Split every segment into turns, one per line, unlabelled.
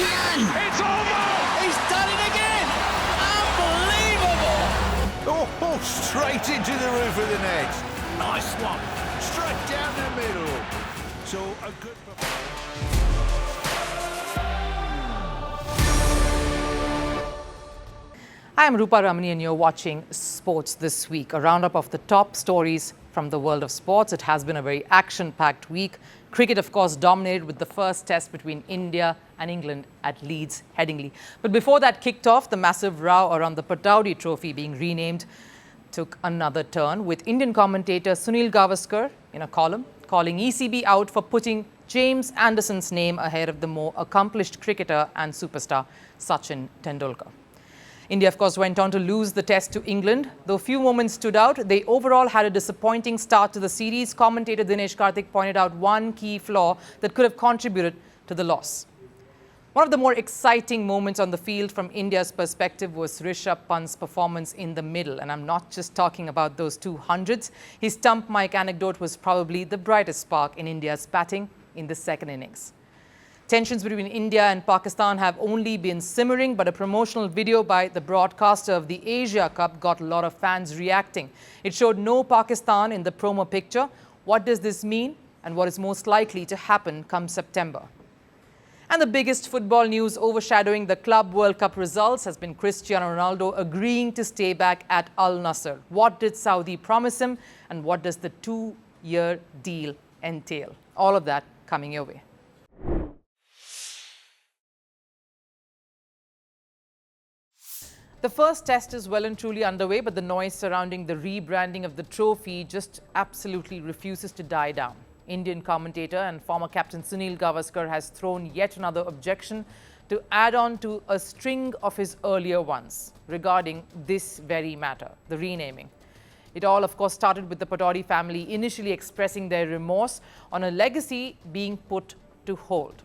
can!
It's over!
He's done it again! Unbelievable!
Oh, straight into the roof of the net.
Nice one.
Straight down the middle. So a good performance.
Hi, I'm Rupha Ramani and you're watching Sports This Week, a roundup of the top stories from the world of sports. It has been a very action-packed week. Cricket, of course, dominated with the first test between India and England at Leeds, Headingley. But before that kicked off, the massive row around the Pataudi Trophy being renamed took another turn, with Indian commentator Sunil Gavaskar in a column calling ECB out for putting James Anderson's name ahead of the more accomplished cricketer and superstar Sachin Tendulkar. India, of course, went on to lose the test to England. Though few moments stood out, they overall had a disappointing start to the series. Commentator Dinesh Karthik pointed out one key flaw that could have contributed to the loss. One of the more exciting moments on the field from India's perspective was Rishabh Pant's performance in the middle. And I'm not just talking about those 200s. His stump mic anecdote was probably the brightest spark in India's batting in the second innings. Tensions between India and Pakistan have only been simmering, but a promotional video by the broadcaster of the Asia Cup got a lot of fans reacting. It showed no Pakistan in the promo picture. What does this mean, and what is most likely to happen come September? And the biggest football news overshadowing the Club World Cup results has been Cristiano Ronaldo agreeing to stay back at Al Nassr. What did Saudi promise him, and what does the 2-year deal entail? All of that coming your way. The first test is well and truly underway, but the noise surrounding the rebranding of the trophy just absolutely refuses to die down. Indian commentator and former captain Sunil Gavaskar has thrown yet another objection to add on to a string of his earlier ones regarding this very matter, the renaming. It all, of course, started with the Pataudi family initially expressing their remorse on a legacy being put to hold.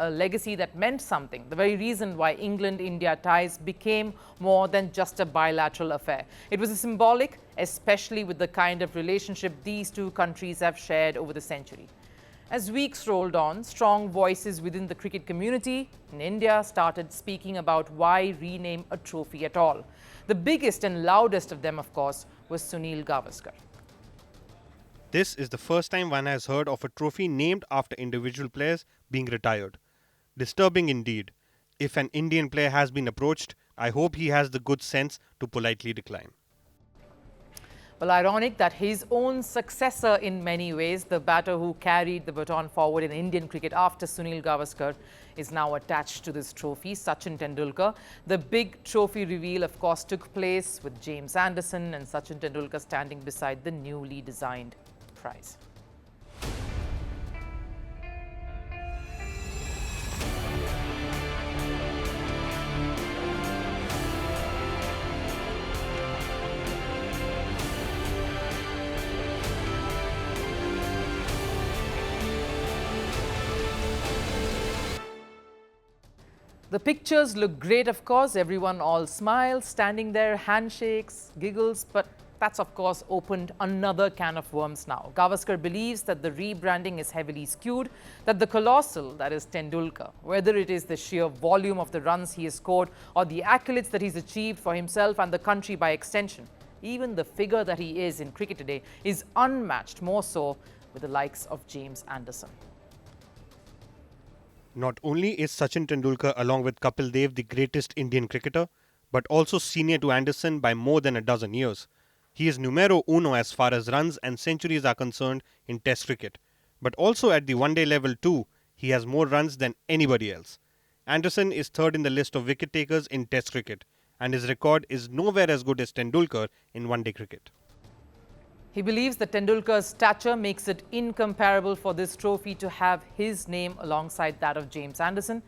A legacy that meant something, the very reason why England-India ties became more than just a bilateral affair. It was symbolic, especially with the kind of relationship these two countries have shared over the century. As weeks rolled on, strong voices within the cricket community in India started speaking about why rename a trophy at all. The biggest and loudest of them, of course, was Sunil Gavaskar.
This is the first time one has heard of a trophy named after individual players being retired. Disturbing indeed. If an Indian player has been approached, I hope he has the good sense to politely decline.
Well, ironic that his own successor in many ways, the batter who carried the baton forward in Indian cricket after Sunil Gavaskar, is now attached to this trophy, Sachin Tendulkar. The big trophy reveal, of course, took place with James Anderson and Sachin Tendulkar standing beside the newly designed prize. The pictures look great, of course. Everyone all smiles, standing there, handshakes, giggles, but that's, of course, opened another can of worms now. Gavaskar believes that the rebranding is heavily skewed, that the colossal, that is Tendulkar, whether it is the sheer volume of the runs he has scored or the accolades that he's achieved for himself and the country by extension, even the figure that he is in cricket today is unmatched, more so with the likes of James Anderson.
Not only is Sachin Tendulkar along with Kapil Dev the greatest Indian cricketer, but also senior to Anderson by more than a dozen years. He is numero uno as far as runs and centuries are concerned in Test cricket. But also at the one-day level too, he has more runs than anybody else. Anderson is third in the list of wicket takers in Test cricket, and his record is nowhere as good as Tendulkar in one-day cricket.
He believes that Tendulkar's stature makes it incomparable for this trophy to have his name alongside that of James Anderson,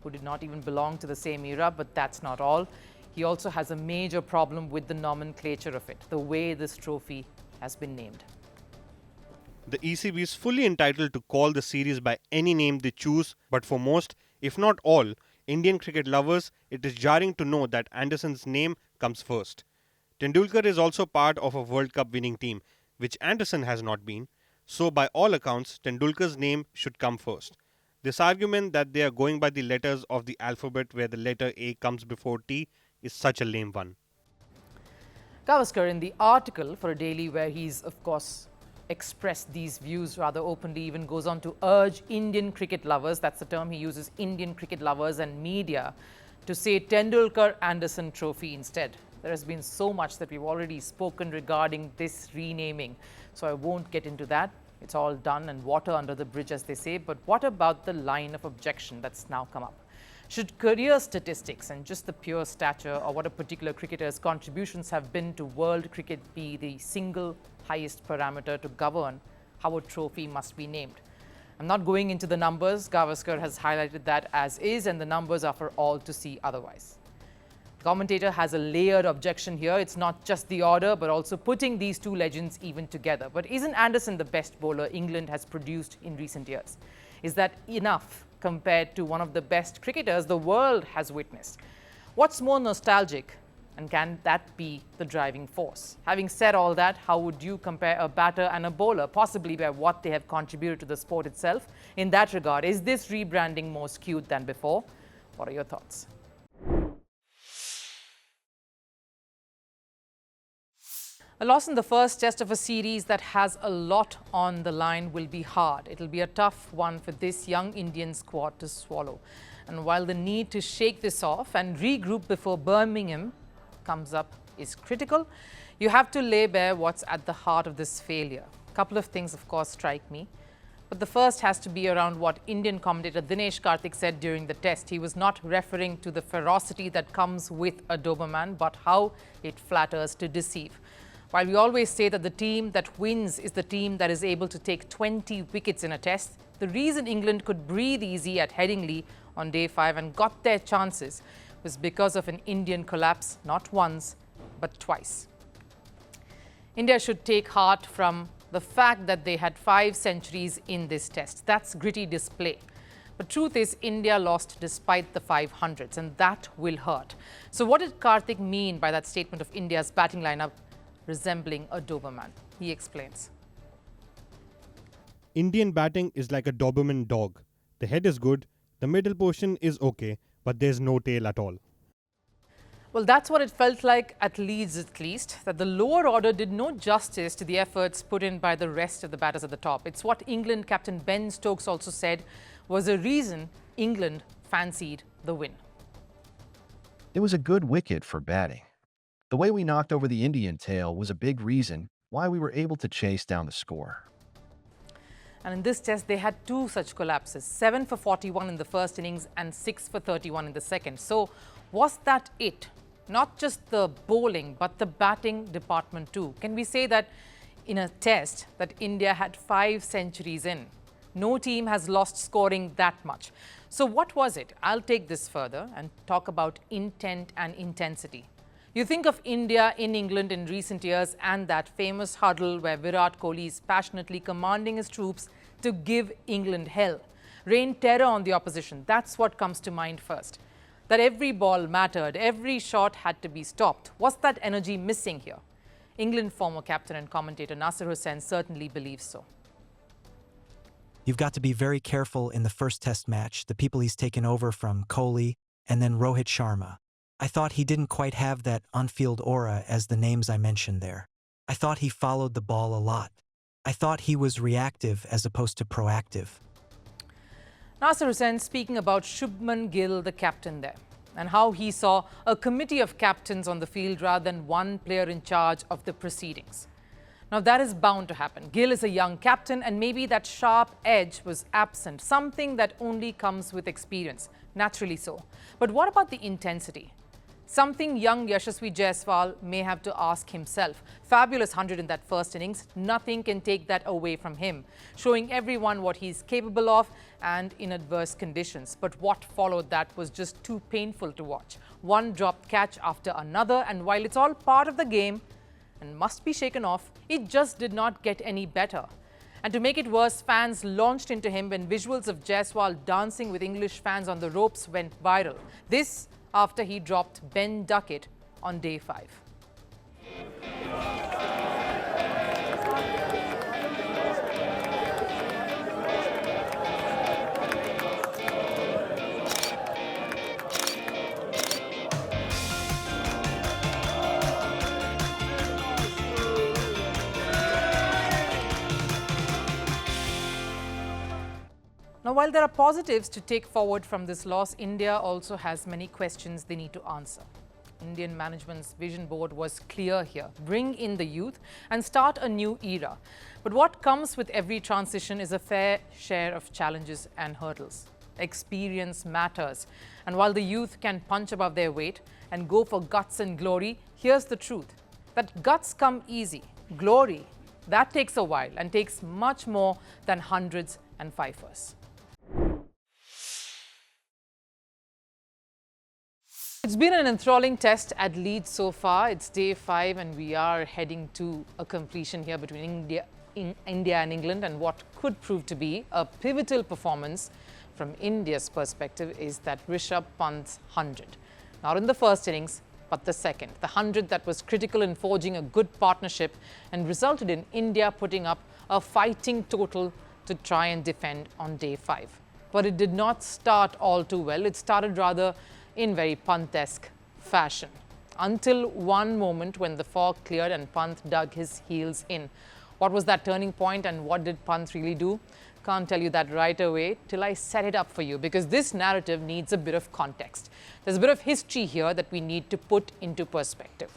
who did not even belong to the same era, but that's not all. He also has a major problem with the nomenclature of it, the way this trophy has been named.
The ECB is fully entitled to call the series by any name they choose, but for most, if not all, Indian cricket lovers, it is jarring to know that Anderson's name comes first. Tendulkar is also part of a World Cup winning team, which Anderson has not been, so by all accounts, Tendulkar's name should come first. This argument that they are going by the letters of the alphabet where the letter A comes before T is such a lame one.
Gavaskar, in the article for a daily where he's, of course, expressed these views rather openly, even goes on to urge Indian cricket lovers, that's the term he uses, Indian cricket lovers and media, to say Tendulkar Anderson Trophy instead. There has been so much that we've already spoken regarding this renaming, so I won't get into that. It's all done and water under the bridge, as they say. But what about the line of objection that's now come up? Should career statistics and just the pure stature or what a particular cricketer's contributions have been to world cricket be the single highest parameter to govern how a trophy must be named? I'm not going into the numbers. Gavaskar has highlighted that as is, and the numbers are for all to see otherwise. The commentator has a layered objection here. It's not just the order, but also putting these two legends even together. But isn't Anderson the best bowler England has produced in recent years? Is that enough compared to one of the best cricketers the world has witnessed? What's more nostalgic, and can that be the driving force? Having said all that, how would you compare a batter and a bowler, possibly by what they have contributed to the sport itself? In that regard, is this rebranding more skewed than before? What are your thoughts? A loss in the first test of a series that has a lot on the line will be hard. It'll be a tough one for this young Indian squad to swallow. And while the need to shake this off and regroup before Birmingham comes up is critical, you have to lay bare what's at the heart of this failure. A couple of things, of course, strike me. But the first has to be around what Indian commentator Dinesh Karthik said during the test. He was not referring to the ferocity that comes with a Doberman, but how it flatters to deceive. While we always say that the team that wins is the team that is able to take 20 wickets in a test, the reason England could breathe easy at Headingley on day 5 and got their chances was because of an Indian collapse, not once, but twice. India should take heart from the fact that they had 5 centuries in this test. That's gritty display. But truth is, India lost despite the 500s, and that will hurt. So what did Karthik mean by that statement of India's batting lineup resembling a Doberman? He explains.
Indian batting is like a Doberman dog. The head is good, the middle portion is okay, but there's no tail at all.
Well, that's what it felt like at Leeds, at least, that the lower order did no justice to the efforts put in by the rest of the batters at the top. It's what England captain Ben Stokes also said was a reason England fancied the win.
It was a good wicket for batting. The way we knocked over the Indian tail was a big reason why we were able to chase down the score.
And in this test, they had 2 such collapses, 7 for 41 in the first innings and 6 for 31 in the second. So was that it? Not just the bowling, but the batting department too. Can we say that in a test that India had 5 centuries in? No team has lost scoring that much. So what was it? I'll take this further and talk about intent and intensity. You think of India in England in recent years and that famous huddle where Virat Kohli is passionately commanding his troops to give England hell, rain terror on the opposition. That's what comes to mind first. That every ball mattered, every shot had to be stopped. Was that energy missing here? England former captain and commentator Nassr certainly believes so.
You've got to be very careful in the first test match, the people he's taken over from Kohli and then Rohit Sharma. I thought he didn't quite have that on-field aura as the names I mentioned there. I thought he followed the ball a lot. I thought he was reactive as opposed to proactive.
Nassr Hussain speaking about Shubman Gill, the captain there, and how he saw a committee of captains on the field rather than one player in charge of the proceedings. Now that is bound to happen. Gill is a young captain and maybe that sharp edge was absent, something that only comes with experience, naturally so. But what about the intensity? Something young Yashasvi Jaiswal may have to ask himself. Fabulous 100 in that first innings. Nothing can take that away from him, showing everyone what he's capable of and in adverse conditions. But what followed that was just too painful to watch. One dropped catch after another, and while it's all part of the game and must be shaken off, it just did not get any better. And to make it worse, fans launched into him when visuals of Jaiswal dancing with English fans on the ropes went viral. This after he dropped Ben Duckett on day 5. while there are positives to take forward from this loss, India also has many questions they need to answer. Indian management's vision board was clear here. Bring in the youth and start a new era. But what comes with every transition is a fair share of challenges and hurdles. Experience matters. And while the youth can punch above their weight and go for guts and glory, here's the truth. That guts come easy. Glory, that takes a while and takes much more than hundreds and fifers. It's been an enthralling test at Leeds so far. It's day 5 and we are heading to a completion here between India and England, and what could prove to be a pivotal performance from India's perspective is that Rishabh Pant's 100. Not in the first innings, but the second. The 100 that was critical in forging a good partnership and resulted in India putting up a fighting total to try and defend on day 5. But it did not start all too well. It started rather in very Pant-esque fashion, until one moment when the fog cleared and Pant dug his heels in. What was that turning point and what did Pant really do? Can't tell you that right away till I set it up for you, because this narrative needs a bit of context. There's a bit of history here that we need to put into perspective.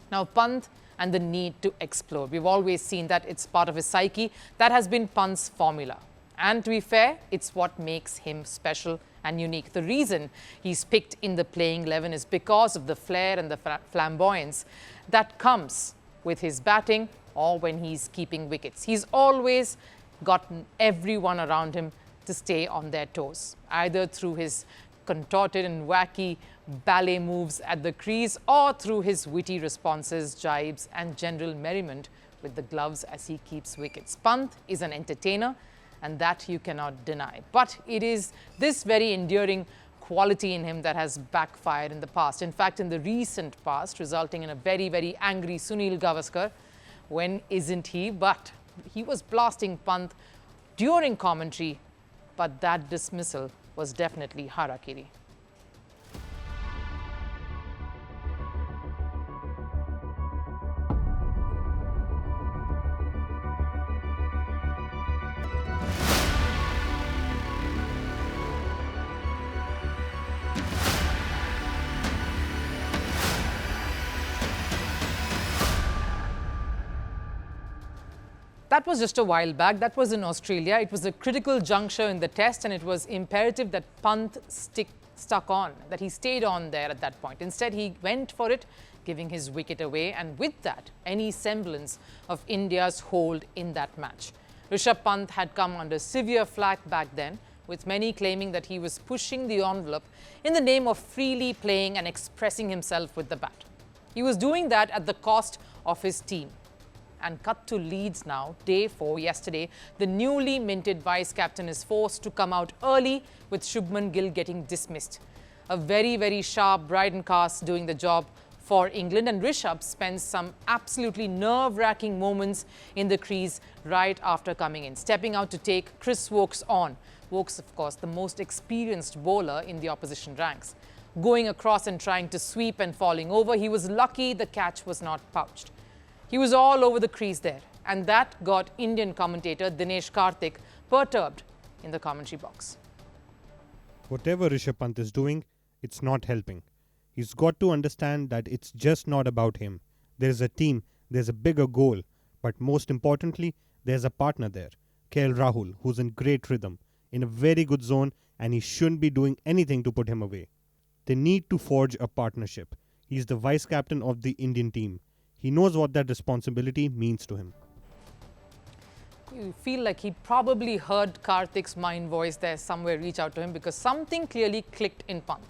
Now, Pant and the need to explode. We've always seen that it's part of his psyche. That has been Pant's formula. And to be fair, it's what makes him special and unique. The reason he's picked in the playing 11 is because of the flair and the flamboyance that comes with his batting or when he's keeping wickets. He's always gotten everyone around him to stay on their toes, either through his contorted and wacky ballet moves at the crease or through his witty responses, jibes and general merriment with the gloves as he keeps wickets. Pant is an entertainer, and that you cannot deny. But it is this very enduring quality in him that has backfired in the past. In fact, in the recent past, resulting in a very, very angry Sunil Gavaskar. When isn't he? But he was blasting Pant during commentary, but that dismissal was definitely harakiri. That was just a while back. That was in Australia. It was a critical juncture in the test, and it was imperative that Pant stuck on, that he stayed on there at that point. Instead, he went for it, giving his wicket away, and with that, any semblance of India's hold in that match. Rishabh Pant had come under severe flack back then, with many claiming that he was pushing the envelope in the name of freely playing and expressing himself with the bat. He was doing that at the cost of his team. And cut to Leeds now, day 4 yesterday, the newly minted vice-captain is forced to come out early with Shubman Gill getting dismissed. A very, very sharp Bryden cast doing the job for England, and Rishabh spends some absolutely nerve-wracking moments in the crease right after coming in, stepping out to take Chris Woakes on. Woakes, of course, the most experienced bowler in the opposition ranks. Going across and trying to sweep and falling over, he was lucky the catch was not pouched. He was all over the crease there, and that got Indian commentator Dinesh Karthik perturbed in the commentary box.
Whatever Rishabh Pant is doing, it's not helping. He's got to understand that it's just not about him. There's a team, there's a bigger goal, but most importantly, there's a partner there, KL Rahul, who's in great rhythm, in a very good zone, and he shouldn't be doing anything to put him away. They need to forge a partnership. He's the vice-captain of the Indian team. He knows what that responsibility means to him.
You feel like he probably heard Karthik's mind voice there somewhere reach out to him, because something clearly clicked in Pant.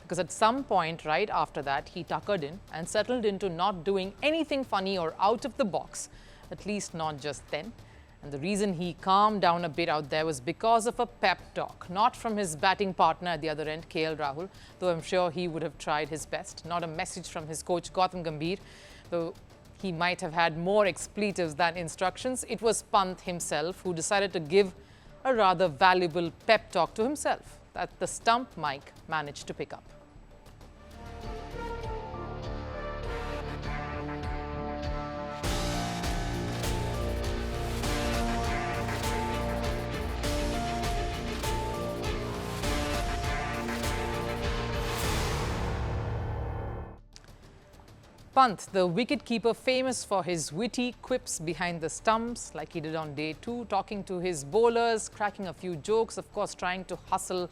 Because at some point right after that, he tuckered in and settled into not doing anything funny or out of the box, at least not just then. And the reason he calmed down a bit out there was because of a pep talk, not from his batting partner at the other end, KL Rahul, though I'm sure he would have tried his best, not a message from his coach Gautam Gambhir, though he might have had more expletives than instructions. It was Pant himself who decided to give a rather valuable pep talk to himself that the stump mic managed to pick up. Pant, the wicket-keeper famous for his witty quips behind the stumps, like he did on day 2, talking to his bowlers, cracking a few jokes, of course trying to hustle,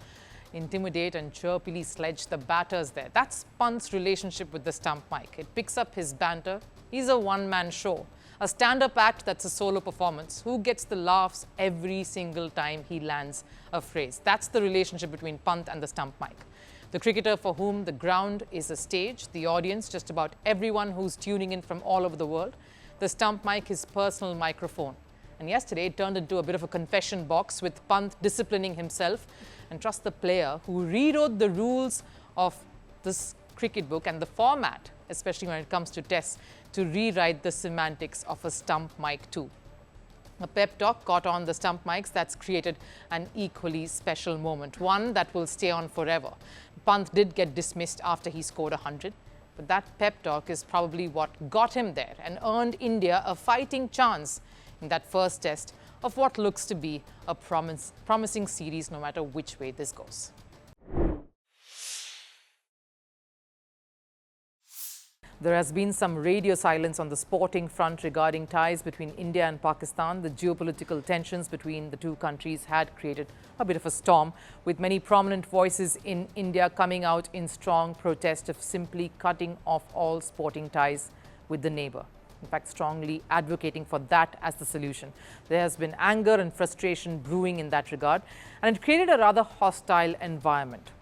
intimidate and chirpily sledge the batters there. That's Pant's relationship with the stump mic. It picks up his banter. He's a one-man show, a stand-up act that's a solo performance. Who gets the laughs every single time he lands a phrase? That's the relationship between Pant and the stump mic. The cricketer for whom the ground is a stage, the audience, just about everyone who's tuning in from all over the world. The stump mic, his personal microphone. And yesterday it turned into a bit of a confession box with Pant disciplining himself and trust the player who rewrote the rules of this cricket book and the format, especially when it comes to tests, to rewrite the semantics of a stump mic too. A pep talk caught on the stump mics that's created an equally special moment, one that will stay on forever. Pant did get dismissed after he scored 100, but that pep talk is probably what got him there and earned India a fighting chance in that first test of what looks to be a promising series no matter which way this goes. There has been some radio silence on the sporting front regarding ties between India and Pakistan. The geopolitical tensions between the two countries had created a bit of a storm, with many prominent voices in India coming out in strong protest of simply cutting off all sporting ties with the neighbor. In fact, strongly advocating for that as the solution. There has been anger and frustration brewing in that regard, and it created a rather hostile environment.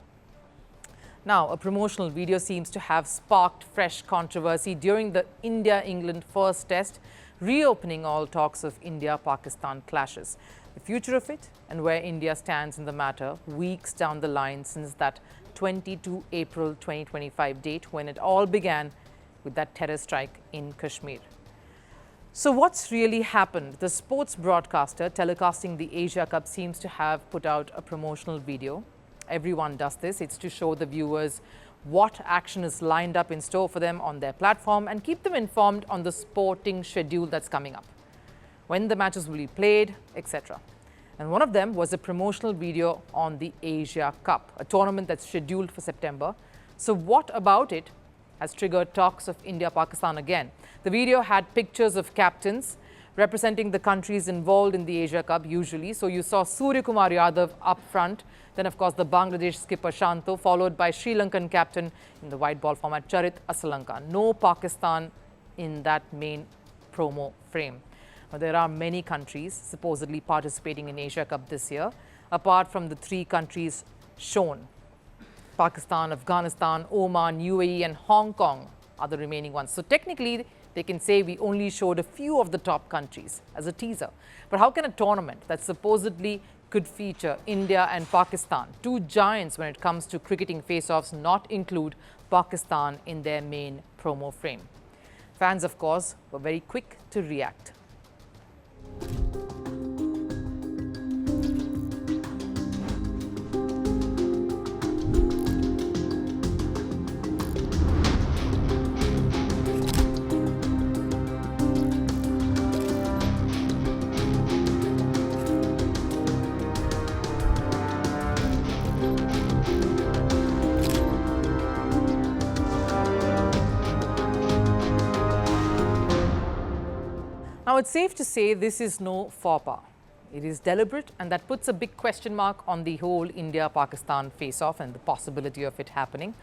Now, a promotional video seems to have sparked fresh controversy during the India-England first test, reopening all talks of India-Pakistan clashes. The future of it and where India stands in the matter weeks down the line since that 22 April 2025 date when it all began with that terror strike in Kashmir. So what's really happened? The sports broadcaster telecasting the Asia Cup seems to have put out a promotional video. Everyone does this. It's to show the viewers what action is lined up in store for them on their platform and keep them informed on the sporting schedule that's coming up, when the matches will be played, etc. And one of them was a promotional video on the Asia Cup, a tournament that's scheduled for September. So what about it has triggered talks of India-Pakistan again? The video had pictures of captains representing the countries involved in the Asia Cup usually. So you saw Surya Kumar Yadav up front, then of course the Bangladesh skipper Shanto, followed by Sri Lankan captain in the white ball format Charit Asalanka. No Pakistan in that main promo frame. Now, there are many countries supposedly participating in Asia Cup this year, apart from the 3 countries shown. Pakistan, Afghanistan, Oman, UAE and Hong Kong are the remaining ones. So technically, they can say we only showed a few of the top countries as a teaser. But how can a tournament that supposedly could feature India and Pakistan, 2 giants when it comes to cricketing face-offs, not include Pakistan in their main promo frame? Fans, of course, were very quick to react. Now, it's safe to say this is no faux pas. It is deliberate, and that puts a big question mark on the whole India-Pakistan face-off and the possibility of it happening.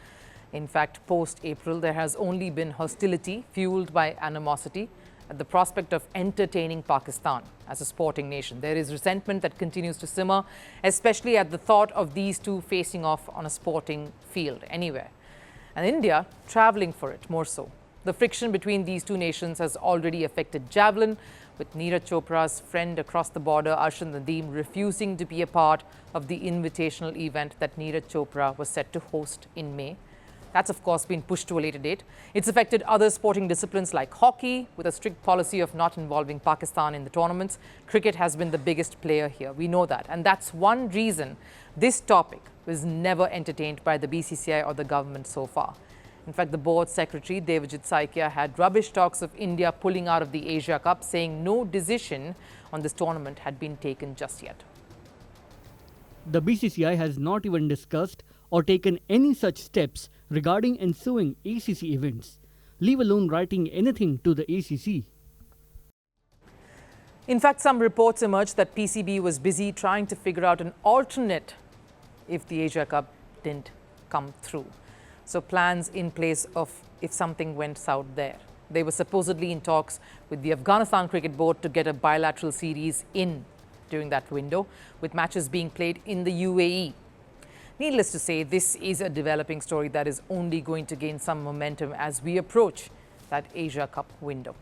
In fact, post-April, there has only been hostility fueled by animosity at the prospect of entertaining Pakistan as a sporting nation. There is resentment that continues to simmer, especially at the thought of these two facing off on a sporting field anywhere. And India travelling for it more so. The friction between these two nations has already affected javelin, with Neeraj Chopra's friend across the border, Arshad Nadeem, refusing to be a part of the invitational event that Neeraj Chopra was set to host in May. That's, of course, been pushed to a later date. It's affected other sporting disciplines like hockey, with a strict policy of not involving Pakistan in the tournaments. Cricket has been the biggest player here. We know that. And that's one reason this topic was never entertained by the BCCI or the government so far. In fact, the board secretary, Devajit Saikia, had rubbish talks of India pulling out of the Asia Cup, saying no decision on this tournament had been taken just yet.
The BCCI has not even discussed or taken any such steps regarding ensuing ACC events. leave alone writing anything to the ACC.
In fact, some reports emerged that PCB was busy trying to figure out an alternate if the Asia Cup didn't come through. So plans in place of if something went south there. They were supposedly in talks with the Afghanistan Cricket Board to get a bilateral series in during that window, with matches being played in the UAE. Needless to say, this is a developing story that is only going to gain some momentum as we approach that Asia Cup window.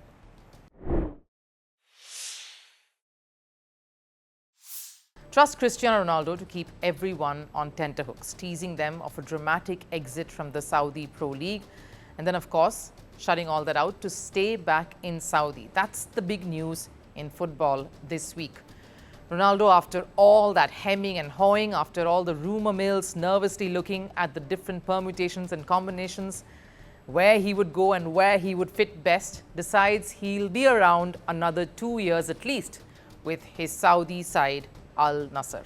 Trust Cristiano Ronaldo to keep everyone on tenterhooks, teasing them of a dramatic exit from the Saudi Pro League, and then, of course, shutting all that out to stay back in Saudi. That's the big news in football this week. Ronaldo, after all that hemming and hawing, after all the rumor mills nervously looking at the different permutations and combinations, where he would go and where he would fit best, decides he'll be around another 2 years at least with his Saudi side, Al Nassr.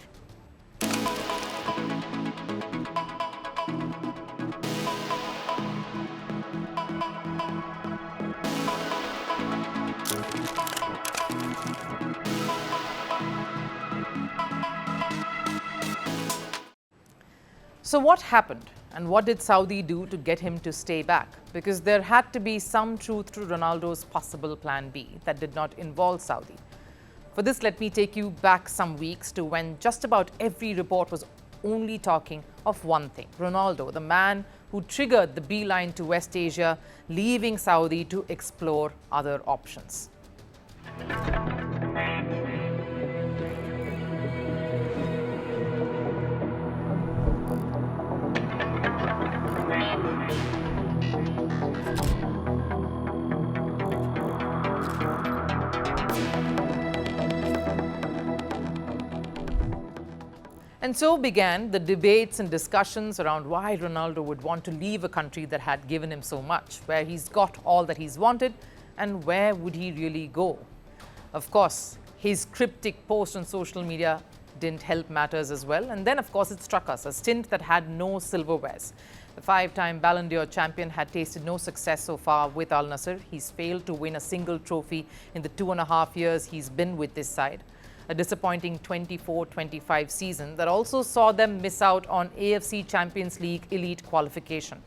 So what happened and what did Saudi do to get him to stay back? Because there had to be some truth to Ronaldo's possible plan B that did not involve Saudi. For this, let me take you back some weeks to when just about every report was only talking of one thing: Ronaldo, the man who triggered the beeline to West Asia, leaving Saudi to explore other options. And so began the debates and discussions around why Ronaldo would want to leave a country that had given him so much, where he's got all that he's wanted, and where would he really go? Of course, his cryptic post on social media didn't help matters as well. And then, of course, it struck us, a stint that had no silverwares. The five-time Ballon d'Or champion had tasted no success so far with Al Nassr. He's failed to win a single trophy in the 2.5 years he's been with this side. A disappointing 24-25 season that also saw them miss out on AFC Champions League elite qualification.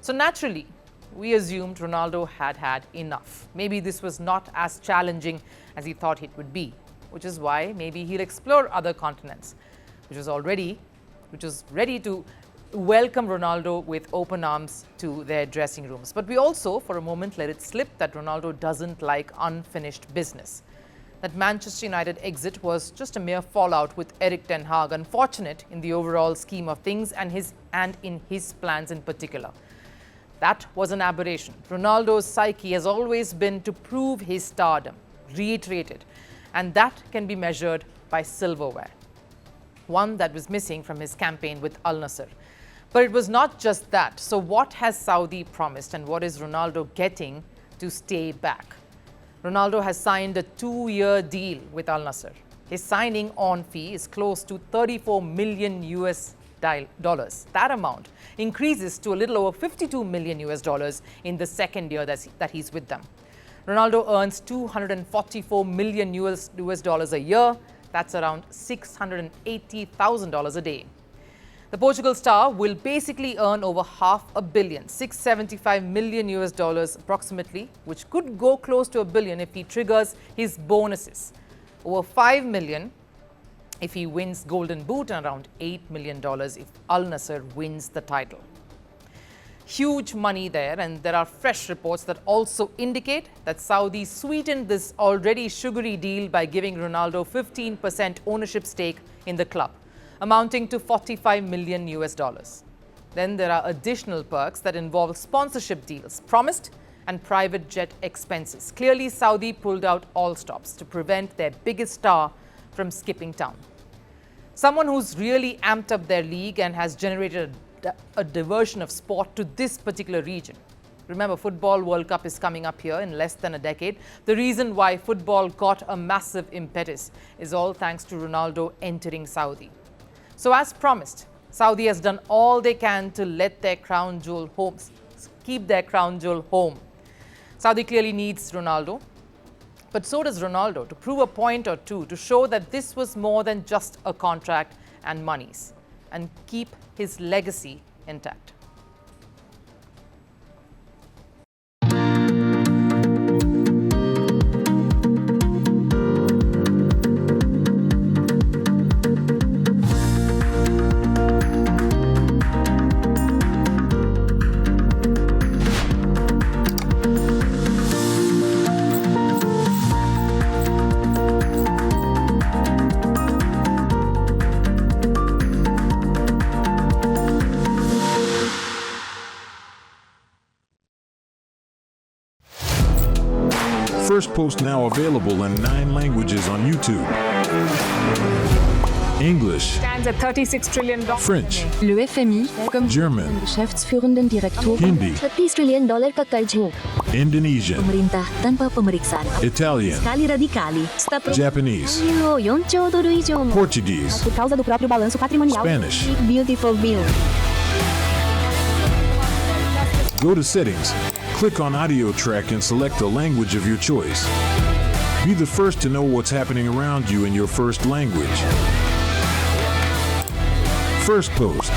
So naturally, we assumed Ronaldo had had enough. Maybe this was not as challenging as he thought it would be, which is why maybe he'll explore other continents, which was ready to welcome Ronaldo with open arms to their dressing rooms. But we also, for a moment, let it slip that Ronaldo doesn't like unfinished business. That Manchester United exit was just a mere fallout with Erik ten Hag, unfortunate in the overall scheme of things and in his plans in particular. That was an aberration. Ronaldo's psyche has always been to prove his stardom, reiterated, and that can be measured by silverware, one that was missing from his campaign with Al Nassr. But it was not just that. So what has Saudi promised and what is Ronaldo getting to stay back? Ronaldo has signed a 2-year deal with Al Nassr. His signing on fee is close to $34 million US dollars. That amount increases to a little over $52 million US dollars in the second year that he's with them. Ronaldo earns $244 million US dollars a year. That's around $680,000 a day. The Portugal star will basically earn over $500 million, $675 million US dollars approximately, which could go close to $1 billion if he triggers his bonuses. Over $5 million if he wins Golden Boot and around $8 million if Al Nassr wins the title. Huge money there, and there are fresh reports that also indicate that Saudi sweetened this already sugary deal by giving Ronaldo 15% ownership stake in the club, amounting to $45 million US dollars. Then there are additional perks that involve sponsorship deals promised and private jet expenses. Clearly, Saudi pulled out all stops to prevent their biggest star from skipping town. Someone who's really amped up their league and has generated a diversion of sport to this particular region. Remember, Football World Cup is coming up here in less than a decade. The reason why football got a massive impetus is all thanks to Ronaldo entering Saudi. So as promised, Saudi has done all they can to let their crown jewel home, keep their crown jewel home. Saudi clearly needs Ronaldo, but so does Ronaldo to prove a point or two to show that this was more than just a contract and monies and keep his legacy intact.
Firstpost now available in 9 languages on YouTube. English,
Stands at $36 trillion.
French,
Le FMI, comme
German,
Geschäftsführenden Direktor,
Hindi,
$30 trillion ka karjo.
Indonesian,
Pemerintah tanpa pemeriksaan.
Italian,
Sekali radikali. Stop.
Japanese,
$4 trilhão.
Portuguese,
Por causa do próprio balanço patrimonial.
Spanish.
Beautiful bill.
Go to Settings, click on Audio Track and select the language of your choice. Be the first to know what's happening around you in your first language. Firstpost.